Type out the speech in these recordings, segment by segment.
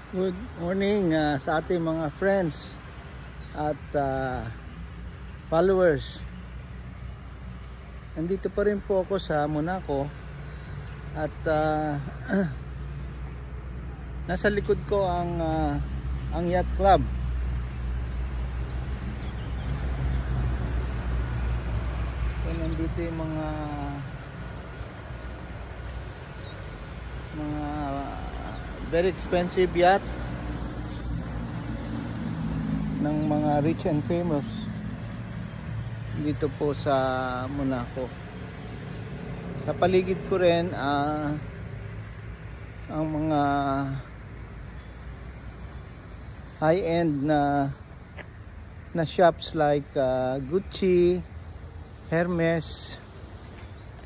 Good morning sa ating mga friends at followers. Nandito pa rin po ako sa Monaco at nasa likod ko ang yacht club. So, nandito yung mga very expensive yacht ng mga rich and famous dito po sa Monaco. Sa paligid ko rin ang mga high-end na shops like Gucci, Hermes.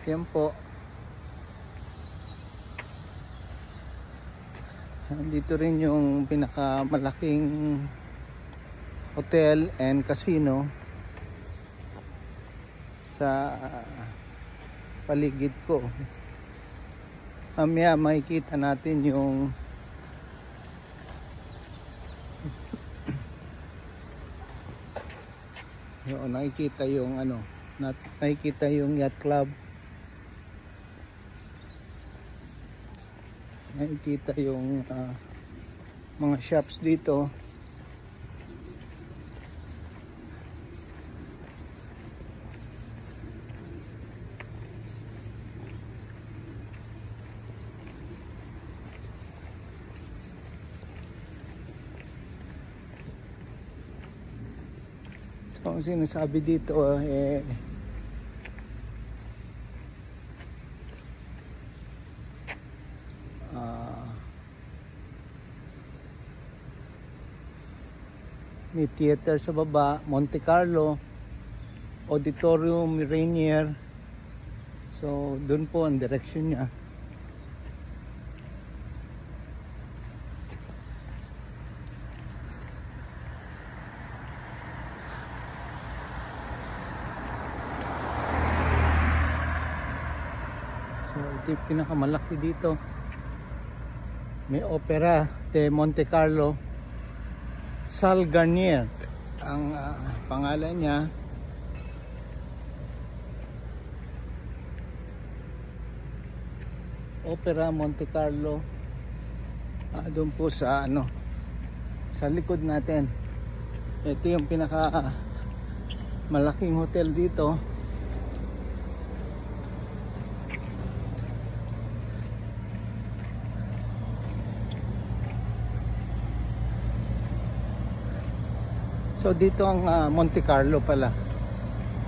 Yan po. Dito rin yung pinakamalaking hotel and casino sa paligid ko. Mamaya makikita natin yung nakikita yung yacht club. Nakikita yung mga shops dito. So ang sinasabi dito may theater sa baba, Monte Carlo, Auditorium Rainier. So doon po ang direction niya. So ito yung pinakamalaki dito. May Opera de Monte Carlo, Salle Garnier ang pangalan niya. Opera Monte Carlo. Doon po sa sa likod natin. Ito yung pinaka malaking hotel dito. So dito ang Monte Carlo pala.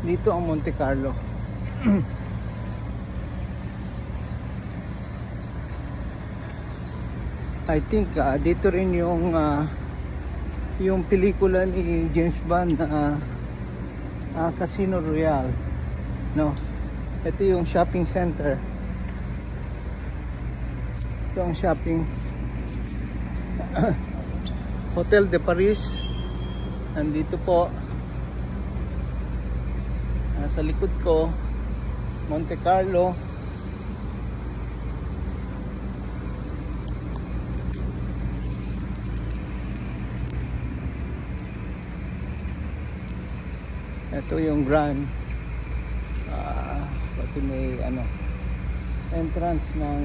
Dito ang Monte Carlo. I think dito rin yung pelikula ni James Bond na Casino Royale. No. Ito yung shopping center. Ito ang shopping Hotel de Paris. Nandito po sa likod ko, Monte Carlo. Ito yung Grand pati may entrance ng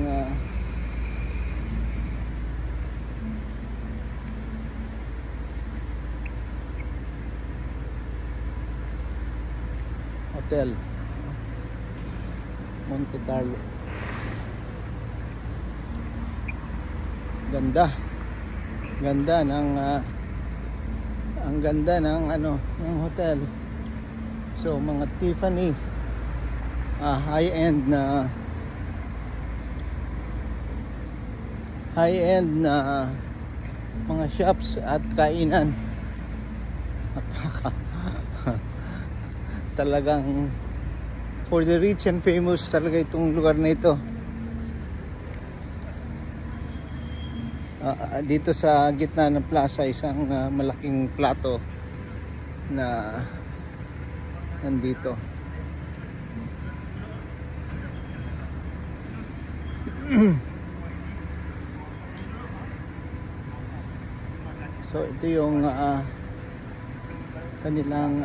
hotel Monte Carlo. Ganda ng ang ganda ng ng hotel. So mga Tiffany high-end na mga shops at kainan. Talagang for the rich and famous talaga itong lugar na ito. Dito sa gitna ng plaza, isang malaking plato na nandito. So ito yung kanilang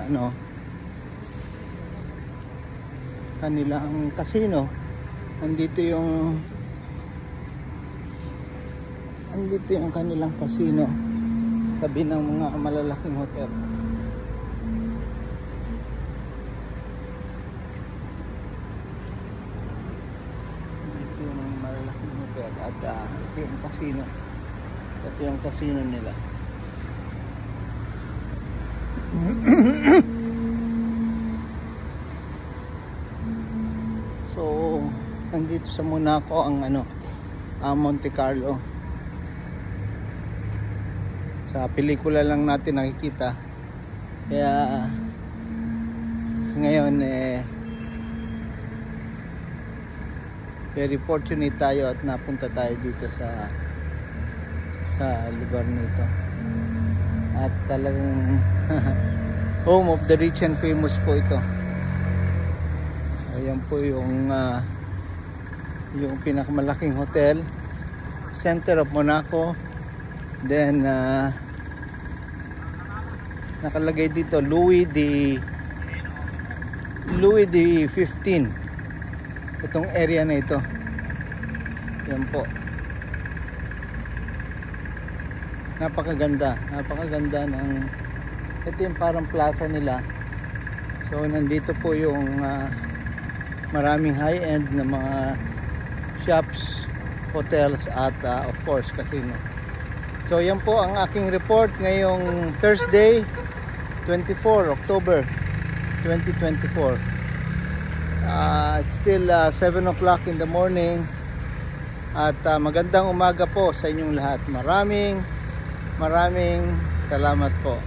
kanilang casino. Andito yung kanilang casino, tabi ng mga malalaking hotel. Andito yung mga malalaking hotel at ito yung casino. Ito yung casino nila. So nandito sa Monaco ang Monte Carlo. Sa pelikula lang natin nakikita, kaya ngayon very fortunate tayo at napunta tayo dito sa lugar nito. At talagang home of the rich and famous po ito. Ayan po yung pinakamalaking hotel, center of Monaco. Then nakalagay dito Louis the 15. Itong area na ito. Yan po. Napakaganda ng ito yung parang plaza nila. So nandito po yung maraming high-end na mga shops, hotels at of course casino. So yan po ang aking report ngayong Thursday, 24 October 2024. It's still 7 o'clock in the morning. At magandang umaga po sa inyong lahat. Maraming salamat po.